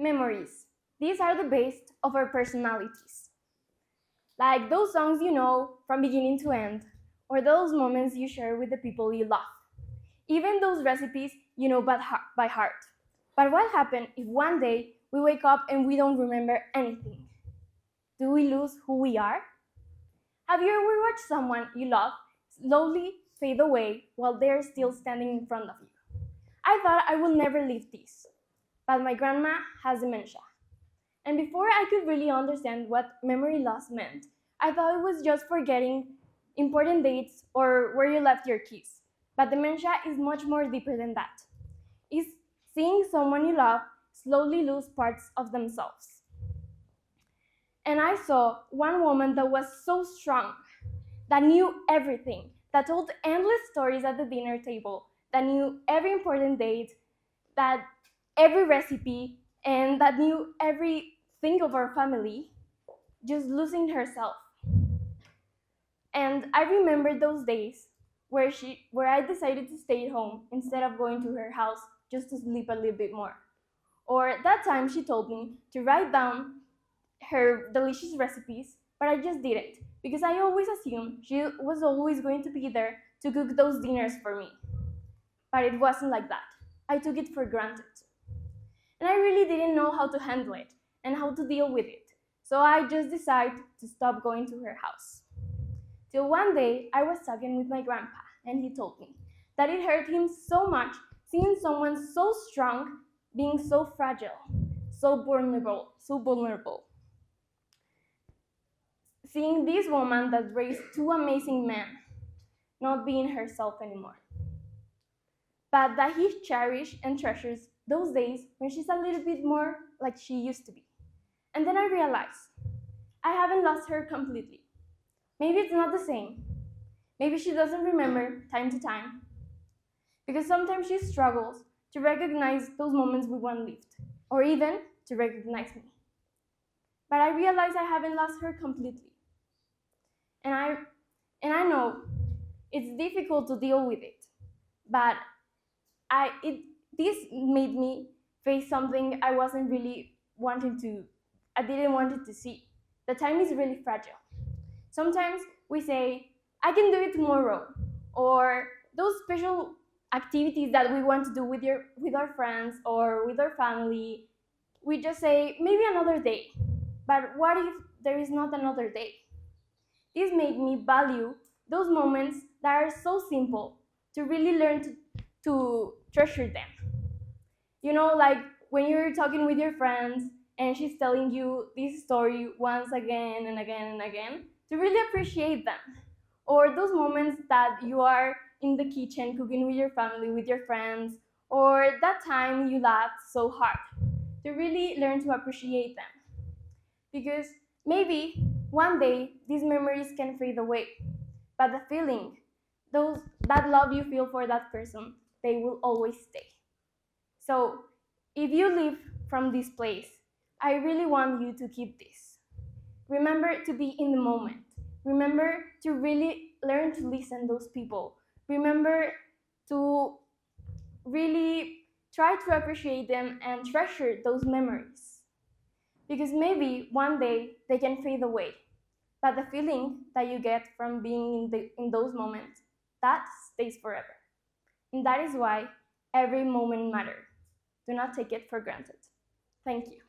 Memories. These are the base of our personalities. Like those songs you know from beginning to end, or those moments you share with the people you love. Even those recipes you know by heart. But what happens if one day we wake up and we don't remember anything? Do we lose who we are? Have you ever watched someone you love slowly fade away while they're still standing in front of you? I thought I will never leave this, but my grandma has dementia. And before I could really understand what memory loss meant, I thought it was just forgetting important dates or where you left your keys. But dementia is much more deeper than that. It's seeing someone you love slowly lose parts of themselves. And I saw one woman that was so strong, that knew everything, that told endless stories at the dinner table, that knew every important date, that every recipe, and that knew everything of our family, just losing herself. And I remember those days where I decided to stay at home instead of going to her house just to sleep a little bit more. Or that time she told me to write down her delicious recipes, but I just didn't because I always assumed she was always going to be there to cook those dinners for me. But it wasn't like that. I took it for granted. And I really didn't know how to handle it and how to deal with it. So I just decided to stop going to her house. Till one day I was talking with my grandpa and he told me that it hurt him so much seeing someone so strong being so fragile, so vulnerable. Seeing this woman that raised two amazing men not being herself anymore. But that he cherished and treasures those days when she's a little bit more like she used to be. And then I realized I haven't lost her completely. Maybe it's not the same. Maybe she doesn't remember time to time. Because sometimes she struggles to recognize those moments we once lived, or even to recognize me. But I realize I haven't lost her completely. And I know it's difficult to deal with it, but this made me face something I wasn't really I didn't want it to see. The time is really fragile. Sometimes we say, I can do it tomorrow, or those special activities that we want to do with our friends or with our family, we just say, maybe another day. But what if there is not another day? This made me value those moments that are so simple to really learn to treasure them. You know, like when you're talking with your friends and she's telling you this story once again and again and again, to really appreciate them. Or those moments that you are in the kitchen cooking with your family, with your friends, or that time you laughed so hard, to really learn to appreciate them. Because maybe one day these memories can fade away, but the feeling, that love you feel for that person, they will always stay. So if you leave from this place, I really want you to keep this. Remember to be in the moment. Remember to really learn to listen to those people. Remember to really try to appreciate them and treasure those memories. Because maybe one day they can fade away. But the feeling that you get from being in those moments, that stays forever. And that is why every moment matters. Do not take it for granted. Thank you.